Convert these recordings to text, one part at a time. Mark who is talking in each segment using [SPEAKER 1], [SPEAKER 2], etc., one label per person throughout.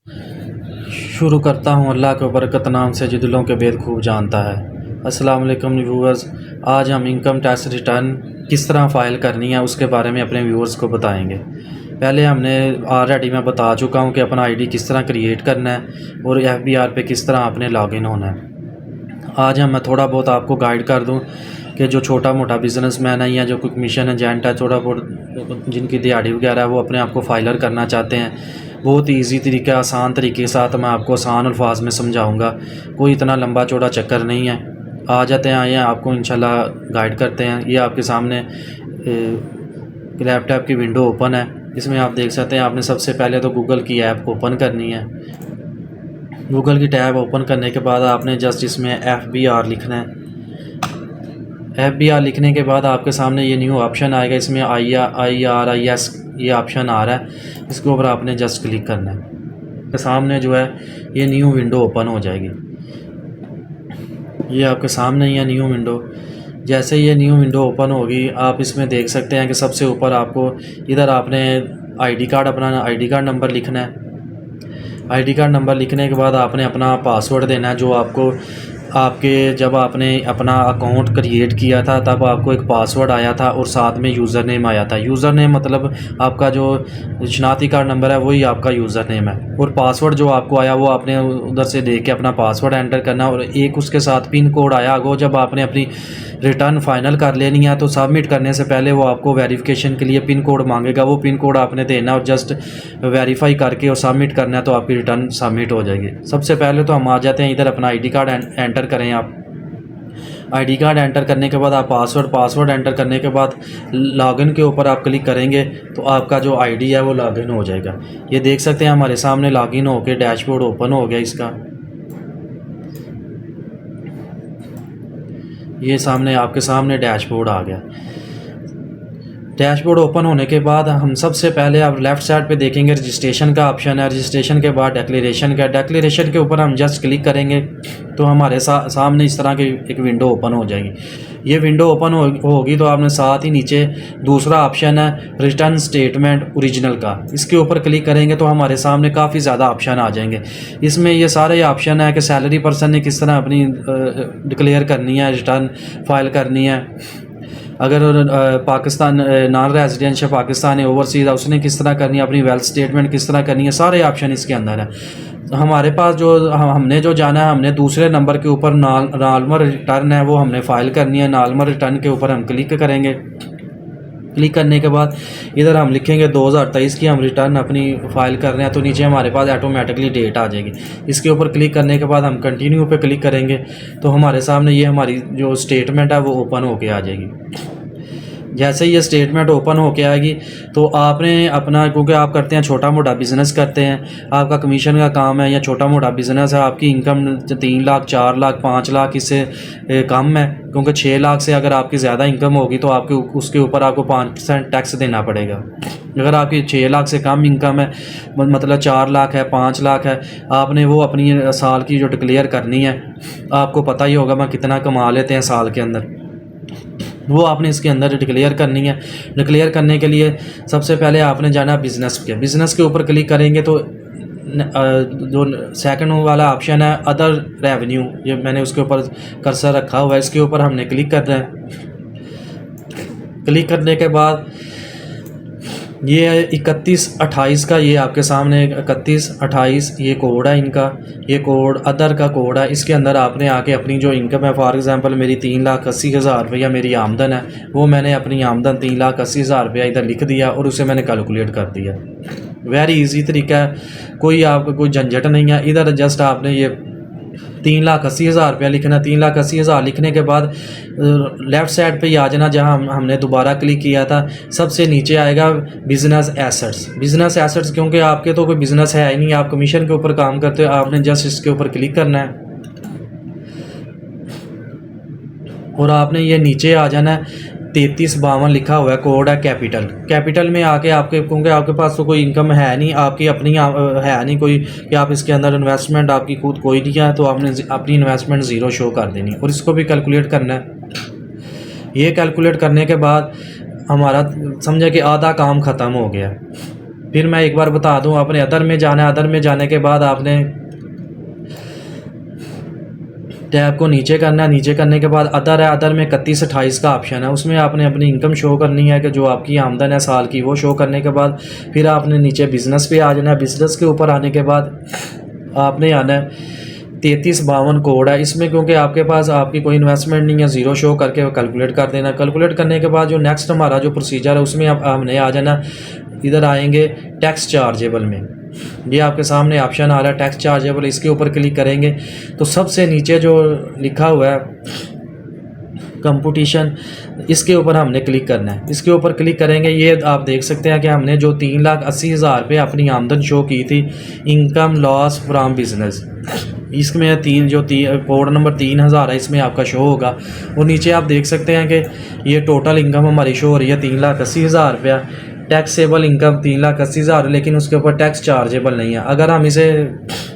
[SPEAKER 1] शुरू करता हूँ अल्लाह के बरकत नाम से जो दिलों के भेद खूब जानता है। अस्सलाम वालेकुम व्यूअर्स, आज हम इनकम टैक्स रिटर्न किस तरह फ़ाइल करनी है उसके बारे में अपने व्यूअर्स को बताएंगे। पहले हमने ऑलरेडी मैं बता चुका हूँ कि अपना आईडी किस तरह क्रिएट करना है और एफबीआर पे किस तरह आपने लॉगिन होना है। आज मैं थोड़ा बहुत आपको गाइड कर दूँ कि जो छोटा मोटा बिजनेसमैन है या जो कोई कमीशन एजेंट है, थोड़ा बहुत जिनकी दिहाड़ी वगैरह है, वो अपने आप को फाइलर करना चाहते हैं, बहुत ही ईजी तरीके आसान तरीके के साथ मैं आपको आसान अल्फाज में समझाऊंगा। कोई इतना लंबा चौड़ा चक्कर नहीं है। आ जाते हैं, आइए आपको इंशाल्लाह गाइड करते हैं। ये आपके सामने लैपटॉप की विंडो ओपन है। इसमें आप देख सकते हैं, आपने सबसे पहले तो गूगल की ऐप ओपन करनी है। गूगल की टैब ओपन करने के बाद आपने जस्ट इसमें FBR लिखना है। FBR लिखने के बाद आपके सामने ये न्यू ऑप्शन आएगा। इसमें IRIS ये ऑप्शन आ रहा है, इसके ऊपर आपने जस्ट क्लिक करना है। आपके सामने जो है ये न्यू विंडो ओपन हो जाएगी। ये आपके सामने ही है न्यू विंडो। जैसे ये न्यू विंडो ओपन होगी, आप इसमें देख सकते हैं कि सबसे ऊपर आपको इधर आपने अपना आईडी कार्ड नंबर लिखना है। आईडी कार्ड नंबर लिखने के बाद आपने अपना पासवर्ड देना है, जो आपको आपके जब आपने अपना अकाउंट क्रिएट किया था तब आपको एक पासवर्ड आया था और साथ में यूज़र नेम आया था। यूज़र नेम मतलब आपका जो शनाख्ती कार्ड नंबर है वही आपका यूज़र नेम है, और पासवर्ड जो आपको आया वो आपने उधर से देख के अपना पासवर्ड एंटर करना, और एक उसके साथ पिन कोड आया आगो। जब आपने अपनी रिटर्न फाइनल कर लेनी है तो सबमिट करने से पहले वो आपको वेरिफिकेशन के लिए पिन कोड मांगेगा। वो पिन कोड आपने देना और जस्ट वेरीफाई करके और सबमिट करना है, तो आपकी रिटर्न सबमिट हो जाएगी। सबसे पहले तो हम आ जाते हैं इधर, अपना आईडी कार्ड एंटर करें। आप आईडी कार्ड एंटर करने के बाद आप पासवर्ड एंटर करने के बाद लॉगिन के ऊपर आप क्लिक करेंगे तो आपका जो आईडी है वो लॉगिन हो जाएगा। ये देख सकते हैं हमारे सामने लॉगिन होके डैशबोर्ड ओपन हो गया इसका। ये सामने आपके सामने डैशबोर्ड आ गया। डैशबोर्ड ओपन होने के बाद हम सबसे पहले आप लेफ़्ट साइड पे देखेंगे रजिस्ट्रेशन का ऑप्शन है। रजिस्ट्रेशन के बाद डिक्लेरेशन के ऊपर हम जस्ट क्लिक करेंगे तो हमारे सामने इस तरह की एक विंडो ओपन हो जाएगी। ये विंडो ओपन होगी तो आपने साथ ही नीचे दूसरा ऑप्शन है रिटर्न स्टेटमेंट ओरिजिनल का, इसके ऊपर क्लिक करेंगे तो हमारे सामने काफ़ी ज़्यादा ऑप्शन आ जाएंगे। इसमें ये सारे ऑप्शन है कि सैलरी पर्सन ने किस तरह अपनी डिक्लेयर करनी है, रिटर्न फाइल करनी है। अगर पाकिस्तान नॉन रेजिडेंशियल पाकिस्तान है, ओवरसीज़ है, उसने किस तरह करनी है, अपनी वेल्थ स्टेटमेंट किस तरह करनी है, सारे ऑप्शन इसके अंदर है। हमारे पास जो हमने जो जाना है, हमने दूसरे नंबर के ऊपर नॉर्मल रिटर्न है वो हमने फ़ाइल करनी है। नॉर्मल रिटर्न के ऊपर हम क्लिक करेंगे। क्लिक करने के बाद इधर हम लिखेंगे 2023 की हम रिटर्न अपनी फ़ाइल कर रहे हैं, तो नीचे हमारे पास ऑटोमेटिकली डेट आ जाएगी। इसके ऊपर क्लिक करने के बाद हम कंटिन्यू पे क्लिक करेंगे तो हमारे सामने ये हमारी जो स्टेटमेंट है वो ओपन होके आ जाएगी। जैसे ही ये स्टेटमेंट ओपन होके आएगी तो आपने अपना, क्योंकि आप करते हैं छोटा मोटा बिज़नेस करते हैं, आपका कमीशन का काम है या छोटा मोटा बिज़नेस है, आपकी इनकम 3 लाख 4 लाख 5 लाख इससे कम है, क्योंकि 6 लाख से अगर आपकी ज़्यादा इनकम होगी तो आपके उसके ऊपर आपको 5% टैक्स देना पड़ेगा। अगर आपकी 6 लाख से कम इनकम है, मतलब 4 लाख है 5 लाख है, आपने वो अपनी साल की जो डिक्लेयर करनी है, आपको पता ही होगा मैं कितना कमा लेते हैं साल के अंदर, वो आपने इसके अंदर डिक्लेयर करनी है। डिक्लेयर करने के लिए सबसे पहले आपने जाना बिज़नेस के ऊपर क्लिक करेंगे तो जो सेकंड वाला ऑप्शन है अदर रेवेन्यू, ये मैंने उसके ऊपर कर्सर रखा हुआ है, इसके ऊपर हमने क्लिक करना है। क्लिक करने के बाद ये 3128 का, ये आपके सामने 3128 ये कोड है इनका, ये कोड अदर का कोड है। इसके अंदर आपने आके अपनी जो इनकम है, फॉर एग्जांपल मेरी 3,80,000 रुपया मेरी आमदन है, वो मैंने अपनी आमदन 3,80,000 रुपया इधर लिख दिया और उसे मैंने कैलकुलेट कर दिया। वेरी इजी तरीका है, कोई आपको कोई झंझट नहीं है। इधर जस्ट आपने ये 3,80,000 रुपया लिखना। 3,80,000 लिखने के बाद लेफ़्ट साइड पे ही आ जाना जहाँ हमने दोबारा क्लिक किया था। सबसे नीचे आएगा बिज़नेस एसेट्स, क्योंकि आपके तो कोई बिज़नेस है ही नहीं, आप कमीशन के ऊपर काम करते हो, आपने जस्ट इसके ऊपर क्लिक करना है और आपने ये नीचे आ जाना है। 3352 लिखा हुआ है, कोड है कैपिटल में आके आपके, क्योंकि आपके पास तो कोई इनकम है नहीं, आपकी अपनी है नहीं कोई कि आप इसके अंदर इन्वेस्टमेंट आपकी खुद कोई नहीं है, तो आपने अपनी इन्वेस्टमेंट ज़ीरो शो कर देनी और इसको भी कैलकुलेट करना है। ये कैलकुलेट करने के बाद हमारा समझे कि आधा काम ख़त्म हो गया। फिर मैं एक बार बता दूं, आपने अदर में जाना है। अदर में जाने के बाद आपने टैब को नीचे करना है। नीचे करने के बाद अदर है, अदर में 31-28 का ऑप्शन है, उसमें आपने अपनी इनकम शो करनी है कि जो आपकी आमदन है साल की, वो शो करने के बाद फिर आपने नीचे बिज़नेस पे आ जाना है। बिज़नेस के ऊपर आने के बाद आपने आना है 3352 कोड है इसमें, क्योंकि आपके पास आपकी कोई इन्वेस्टमेंट नहीं है, ज़ीरो शो करके कैलकुलेट कर देना। कैलकुलेट करने के बाद जो नेक्स्ट हमारा जो प्रोसीजर है उसमें हमने आ जाना, इधर आएंगे टैक्स चार्जेबल में। ये आपके सामने ऑप्शन आ रहा है टैक्स चार्जेबल, इसके ऊपर क्लिक करेंगे तो सबसे नीचे जो लिखा हुआ है कंपटीशन, इसके ऊपर हमने क्लिक करना है। इसके ऊपर क्लिक करेंगे, ये आप देख सकते हैं कि हमने जो 3,80,000 रुपये अपनी आमदन शो की थी, इनकम लॉस फ्राम बिजनेस, इसमें कोड नंबर 3000 है, इसमें आपका शो होगा। और नीचे आप देख सकते हैं कि ये टोटल इनकम हमारी शो हो रही है 3,80,000 रुपया। टैक्सेबल इनकम 3,80,000, लेकिन उसके ऊपर टैक्स चार्जेबल नहीं है। अगर हम इसे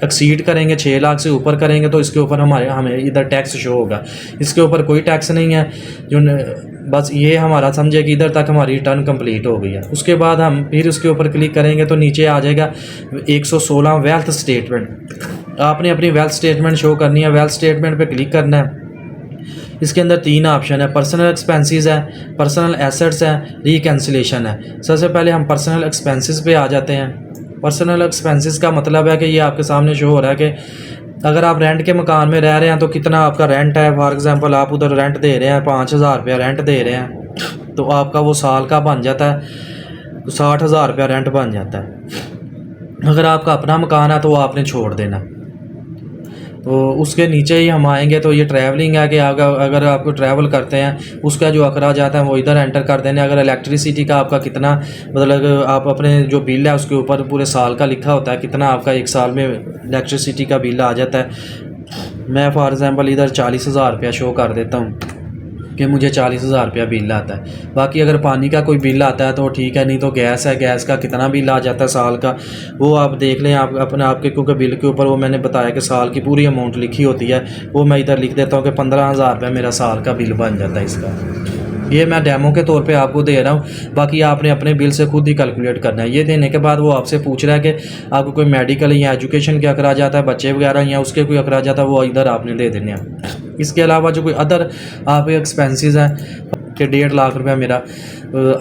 [SPEAKER 1] एक्सीड करेंगे 6 लाख से ऊपर करेंगे तो इसके ऊपर हमें इधर टैक्स शो होगा। इसके ऊपर कोई टैक्स नहीं है, जो बस ये हमारा समझे कि इधर तक हमारी रिटर्न कंप्लीट हो गई है। उसके बाद हम फिर उसके ऊपर क्लिक करेंगे तो नीचे आ जाएगा 116 वेल्थ स्टेटमेंट। आपने अपनी वेल्थ स्टेटमेंट शो करनी है, वेल्थ स्टेटमेंट पे क्लिक करना है। इसके अंदर 3 ऑप्शन है, पर्सनल एक्सपेंसेस है, पर्सनल एसेट्स है, रिकैंसिलेशन है। सबसे पहले हम पर्सनल एक्सपेंसेस पे आ जाते हैं। पर्सनल एक्सपेंसेस का मतलब है कि ये आपके सामने शो हो रहा है कि अगर आप रेंट के मकान में रह रहे हैं तो कितना आपका रेंट है। फॉर एग्जांपल आप उधर रेंट दे रहे हैं 5,000 रुपया रेंट दे रहे हैं, तो आपका वो साल का बन जाता है, तो 60,000 रुपया रेंट बन जाता है। अगर आपका अपना मकान है तो वो आपने छोड़ देना। तो उसके नीचे ही हम आएंगे तो ये ट्रैवलिंग है कि अगर आपको ट्रैवल करते हैं उसका जो अखराज आता है वो इधर एंटर कर देने। अगर इलेक्ट्रिसिटी का आपका कितना, मतलब आप अपने जो बिल है उसके ऊपर पूरे साल का लिखा होता है, कितना आपका एक साल में इलेक्ट्रिसिटी का बिल आ जाता है। मैं फॉर एग्ज़ाम्पल इधर 40,000 रुपया शो कर देता हूँ कि मुझे 40,000 रुपया बिल आता है। बाकी अगर पानी का कोई बिल आता है तो ठीक है, नहीं तो गैस है, गैस का कितना बिल आ जाता है साल का वो आप देख लें आप अपने आपके, क्योंकि बिल के ऊपर वो मैंने बताया कि साल की पूरी अमाउंट लिखी होती है, वो मैं इधर लिख देता हूँ कि 15,000 रुपया मेरा साल का बिल बन जाता है इसका। ये मैं डेमो के तौर पे आपको दे रहा हूँ, बाकी आपने अपने बिल से खुद ही कैलकुलेट करना है। ये देने के बाद वो आपसे पूछ रहा है कि आपको कोई मेडिकल या एजुकेशन के अखराज आता है, बच्चे वगैरह या उसके कोई अखराज आता है, वो इधर आपने दे देने हैं। इसके अलावा जो कोई अदर आप एक्सपेंसेस हैं कि 1.5 लाख रुपया मेरा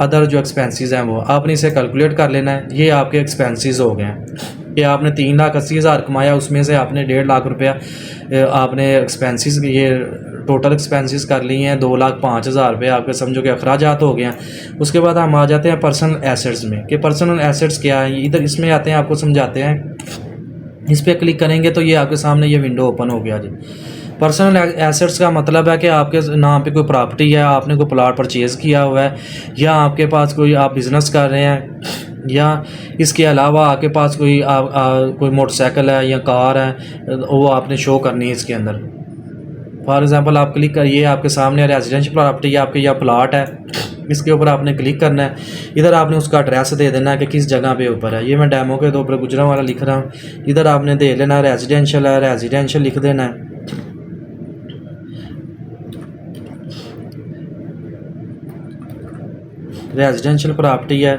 [SPEAKER 1] अदर जो एक्सपेंसेस हैं वो आपने इसे कैलकुलेट कर लेना है। ये आपके एक्सपेंसेस हो गए हैं कि आपने 3,80,000 कमाया, उसमें से आपने 1.5 लाख रुपया आपने एक्सपेंसेस, ये टोटल एक्सपेंसेस कर लिए हैं। 2,05,000 रुपये आपके समझो कि अखराजात हो गए हैं। उसके बाद हम आ जाते हैं पर्सनल एसेट्स में कि पर्सनल एसेट्स क्या है। इधर इसमें आते हैं, आपको समझाते हैं। इस पर क्लिक करेंगे तो ये आपके सामने ये विंडो ओपन हो गया जी। पर्सनल एसेट्स का मतलब है कि आपके नाम पे कोई प्रॉपर्टी है, आपने कोई प्लॉट परचेज़ किया हुआ है, या आपके पास कोई आप बिज़नेस कर रहे हैं, या इसके अलावा आपके पास कोई कोई मोटरसाइकिल है या कार है, वो आपने शो करनी है इसके अंदर। फॉर एग्ज़ाम्पल आप क्लिक करिए, आपके सामने रेजिडेंशियल प्रॉपर्टी है आपके, या प्लॉट है, इसके ऊपर आपने क्लिक करना है। इधर आपने उसका एड्रेस दे देना है कि किस जगह पे ऊपर है। ये मैं डेमो के तौर पर गुजरांवाला लिख रहा हूँ। इधर आपने दे लेना रेजिडेंशियल है, रेजिडेंशियल लिख देना है। रेजिडेंशियल प्रॉपर्टी है,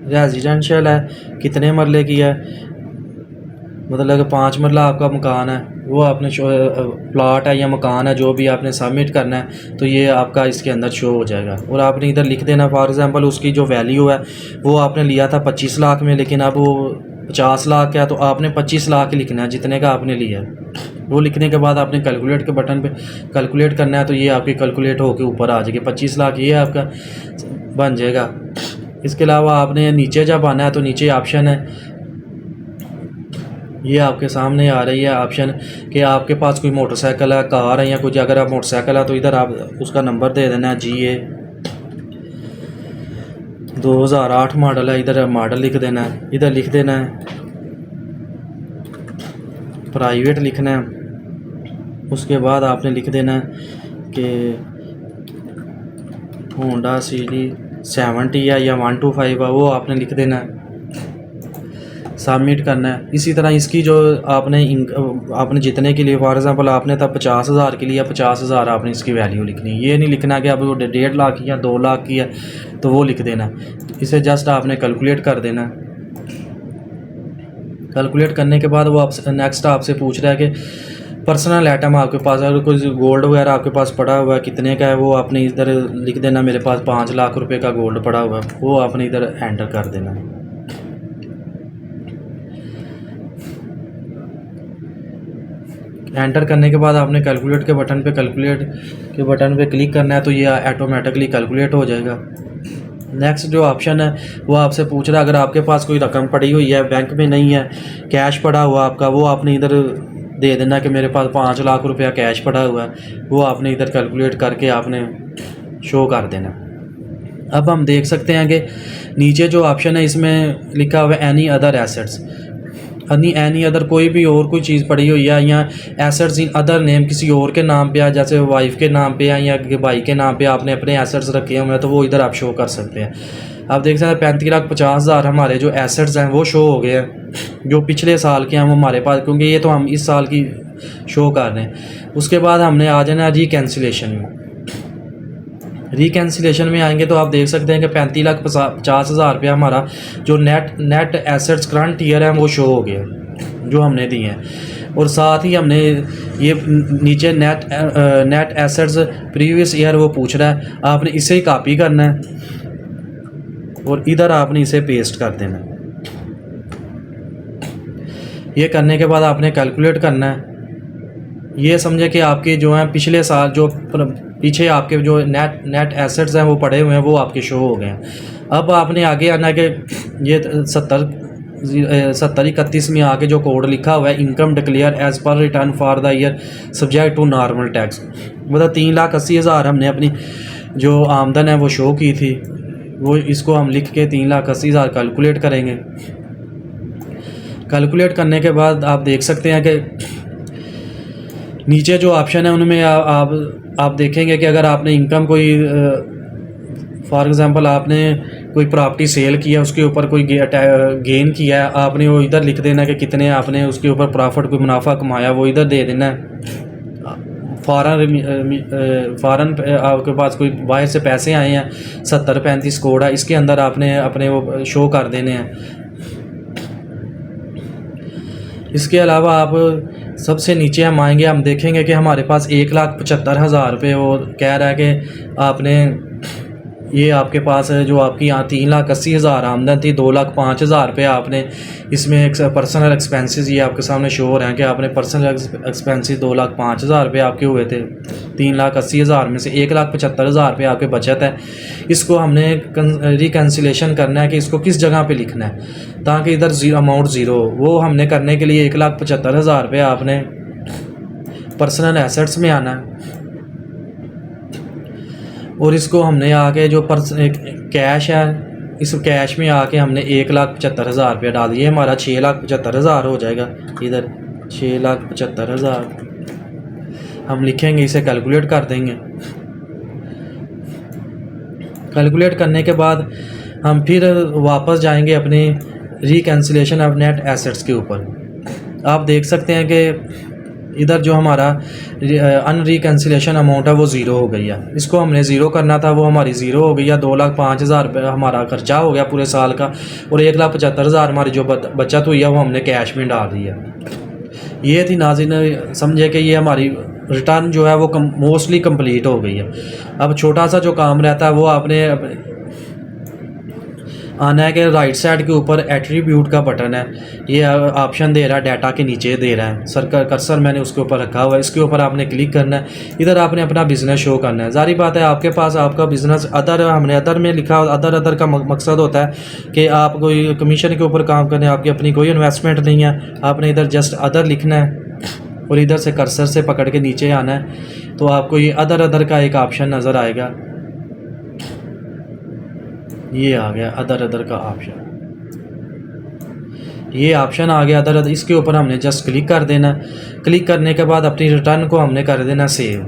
[SPEAKER 1] रेजिडेंशियल है, कितने मरले की है, मतलब 5 मरला आपका मकान है, वो आपने प्लॉट है या मकान है, जो भी आपने सबमिट करना है तो ये आपका इसके अंदर शो हो जाएगा। और आपने इधर लिख देना, फॉर एग्ज़ाम्पल उसकी जो वैल्यू है वो आपने लिया था 25 लाख में, लेकिन अब वो 50 लाख है, तो आपने 25 लाख लिखना है जितने का आपने लिया है। वो लिखने के बाद आपने कैलकुलेट के बटन पे कैलकुलेट करना है, तो ये आपकी कैलकुलेट होकर ऊपर आ जाएगी 25 लाख, ये आपका बन जाएगा। इसके अलावा आपने नीचे जब आना है तो नीचे ऑप्शन है, ये आपके सामने आ रही है ऑप्शन कि आपके पास कोई मोटरसाइकिल है, कार है या कुछ। अगर आप मोटरसाइकिल है तो इधर आप उसका नंबर दे देना है, GA 2008 मॉडल है, इधर मॉडल लिख देना है। इधर लिख देना है प्राइवेट लिखना है। उसके बाद आपने लिख देना है कि होंडा CD 70 है या 125 है, वो आपने लिख देना है। सबमिट करना है। इसी तरह इसकी जो आपने जितने के लिए फॉर एग्ज़ाम्पल आपने तब 50,000 के लिए 50,000 आपने इसकी वैल्यू लिखनी है। ये नहीं लिखना कि अब वो 1.5 लाख की या 2 लाख की है तो वो लिख देना। इसे जस्ट आपने कैलकुलेट कर देना। कैलकुलेट करने के बाद वो आपसे नेक्स्ट आपसे पूछ रहा है कि पर्सनल आइटम आपके पास अगर कोई गोल्ड वगैरह आपके पास पड़ा हुआ है कितने का है, वो आपने इधर लिख देना मेरे पास 5 लाख रुपए का गोल्ड पड़ा हुआ है, वो आपने इधर एंटर कर देना। एंटर करने के बाद आपने कैलकुलेट के बटन पे क्लिक करना है तो ये ऑटोमेटिकली कैलकुलेट हो जाएगा। नेक्स्ट जो ऑप्शन है वो आपसे पूछ रहा है अगर आपके पास कोई रकम पड़ी हुई है बैंक में नहीं है, कैश पड़ा हुआ आपका, वो आपने इधर दे देना कि मेरे पास 5 लाख रुपया कैश पड़ा हुआ है, वो आपने इधर कैलकुलेट करके आपने शो कर देना। अब हम देख सकते हैं कि नीचे जो ऑप्शन है इसमें लिखा हुआ है any other assets. Any other कोई भी और कोई चीज़ पड़ी हुई है या एसेट्स इन अदर नेम किसी और के नाम पे है, जैसे वाइफ के नाम पे है या भाई के नाम पे आपने अपने एसेट्स रखे हुए हैं तो वो इधर आप शो कर सकते हैं। आप देख सकते हैं 35,50,000 हमारे जो एसेट्स हैं वो शो हो गए हैं, जो पिछले साल के हैं वो हमारे पास, क्योंकि ये तो हम इस साल की शो कर रहे हैं। उसके बाद हमने आ जाना रिकैंसिलेशन में। रिकैंसिलेशन में आएंगे तो आप देख सकते हैं कि 35,50,000 रुपया हमारा जो नेट एसेट्स करंट ईयर है वो शो हो गया जो हमने दिए हैं। और साथ ही हमने ये नीचे नेट एसेट्स प्रीवियस ईयर वो पूछ रहा है, आपने इसे ही कॉपी करना है और इधर आपने इसे पेस्ट कर देना है। ये करने के बाद आपने कैलकुलेट करना है। ये समझे कि आपके जो हैं पिछले साल जो पीछे आपके जो नेट एसेट्स हैं वो पड़े हुए हैं वो आपके शो हो गए हैं। अब आपने आगे आना है कि ये 7031 में आके जो कोड लिखा हुआ है income declare as per return for the year subject to normal tax, मतलब 3,80,000 हमने अपनी जो आमदन है वो शो की थी, वो इसको हम लिख के 3,80,000 कैलकुलेट करेंगे। कैलकुलेट करने के बाद आप देख सकते हैं कि नीचे जो ऑप्शन है उनमें आप देखेंगे कि अगर आपने इनकम कोई फॉर एग्ज़ाम्पल आपने कोई प्रॉपर्टी सेल किया उसके ऊपर कोई गेन किया है, आपने वो इधर लिख देना कि कितने आपने उसके ऊपर प्रॉफिट कोई मुनाफा कमाया वो इधर दे देना है। फ़ौरन आपके पास कोई बाहर से पैसे आए हैं 7035 कोड है, इसके अंदर आपने अपने वो शो कर देने हैं। इसके अलावा आप सबसे नीचे हम आएंगे, हम देखेंगे कि हमारे पास 1,75,000 रुपये वो कह रहा है कि आपने ये आपके पास है जो आपकी यहाँ 3,80,000 आमदन थी, 2,05,000 रुपये आपने इसमें एक पर्सनल एक्सपेंसेस ये आपके सामने शो हो रहे हैं कि आपने पर्सनल एक्सपेंसेस 2,05,000 रुपये आपके हुए थे। 3,80,000 में से 1,75,000 रुपये आपके बचत है। इसको हमने रिकैंसिलेशन करना है कि इसको किस जगह पे लिखना है ताकि इधर अमाउंट ज़ीरो हो। वो हमने करने के लिए 1,75,000 रुपये आपने पर्सनल एसेट्स में आना है और इसको हमने आके जो कैश है इस कैश में आके हमने 1,75,000 रुपया डाल दिए, हमारा 6,75,000 हो जाएगा। इधर 6,75,000 हम लिखेंगे, इसे कैलकुलेट कर देंगे। कैलकुलेट करने के बाद हम फिर वापस जाएंगे अपने रिकैंसिलेशन ऑफ नेट एसेट्स के ऊपर। आप देख सकते हैं कि इधर जो हमारा अनरिकैंसिलेशन अमाउंट है वो ज़ीरो हो गई है। इसको हमने ज़ीरो करना था, वो हमारी ज़ीरो हो गई है। 2,05,000 रुपये हमारा खर्चा हो गया पूरे साल का और 1,75,000 हमारी जो बचत हुई है वो हमने कैश में डाल दी है। ये थी नाज़रीन, समझे कि ये हमारी रिटर्न जो है वो मोस्टली कंप्लीट हो गई है। अब छोटा सा जो काम रहता है वो आपने आना है कि राइट साइड के ऊपर एट्रीब्यूट का बटन है, ये ऑप्शन दे रहा है डाटा के नीचे दे रहा है, कर्सर मैंने उसके ऊपर रखा हुआ है, इसके ऊपर आपने क्लिक करना है। इधर आपने अपना बिज़नेस शो करना है। जारी बात है आपके पास आपका बिज़नेस अदर, हमने अदर में लिखा, अदर का मकसद होता है कि आप कोई कमीशन के ऊपर काम करने, आपकी अपनी कोई इन्वेस्टमेंट नहीं है, आपने इधर जस्ट अदर लिखना है और इधर से कर्सर से पकड़ के नीचे आना है तो आपको ये अदर का एक ऑप्शन नज़र आएगा। ये आ गया अदर का ऑप्शन, ये ऑप्शन आ गया अदर। इसके ऊपर हमने जस्ट क्लिक कर देना। क्लिक करने के बाद अपनी रिटर्न को हमने कर देना सेव।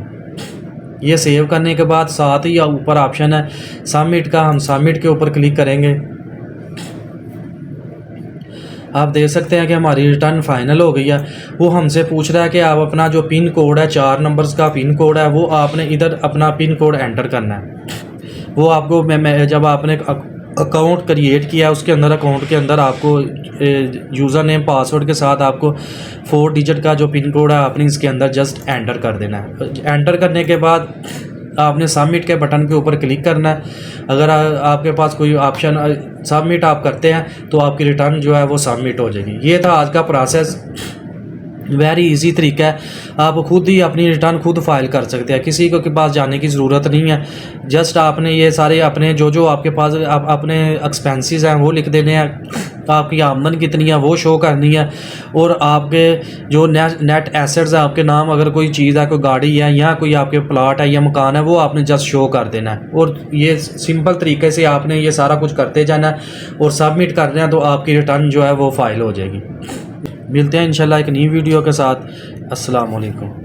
[SPEAKER 1] ये सेव करने के बाद साथ ही ऊपर ऑप्शन है सबमिट का, हम सबमिट के ऊपर क्लिक करेंगे। आप देख सकते हैं कि हमारी रिटर्न फाइनल हो गई है। वो हमसे पूछ रहा है कि आप अपना जो पिन कोड है, 4 नंबर्स का पिन कोड है, वो आपने इधर अपना पिन कोड एंटर करना है। वो आपको मैं जब आपने अकाउंट क्रिएट किया उसके अंदर, अकाउंट के अंदर आपको यूज़र नेम पासवर्ड के साथ आपको 4 डिजिट का जो पिन कोड है आपने इसके अंदर जस्ट एंटर कर देना है। एंटर करने के बाद आपने सबमिट के बटन के ऊपर क्लिक करना है। अगर आपके पास कोई ऑप्शन सबमिट आप करते हैं तो आपकी रिटर्न जो है वो सबमिट हो जाएगी। ये था आज का प्रोसेस, वेरी इजी तरीका है। आप खुद ही अपनी रिटर्न खुद फाइल कर सकते हैं, किसी को के पास जाने की ज़रूरत नहीं है। जस्ट आपने ये सारे अपने जो आपके पास अपने एक्सपेंसेस हैं वो लिख देने हैं, आपकी आमदन कितनी है वो शो करनी है, और आपके जो नेट एसेट्स है आपके नाम, अगर कोई चीज़ है, कोई गाड़ी है या कोई आपके प्लाट है या मकान है, वो आपने जस्ट शो कर देना है। और ये सिंपल तरीके से आपने ये सारा कुछ करते जाना है और सबमिट करना है, तो आपकी रिटर्न जो है वो फाइल हो जाएगी। मिलते हैं इंशाल्लाह एक नई वीडियो के साथ। अस्सलाम वालेकुम।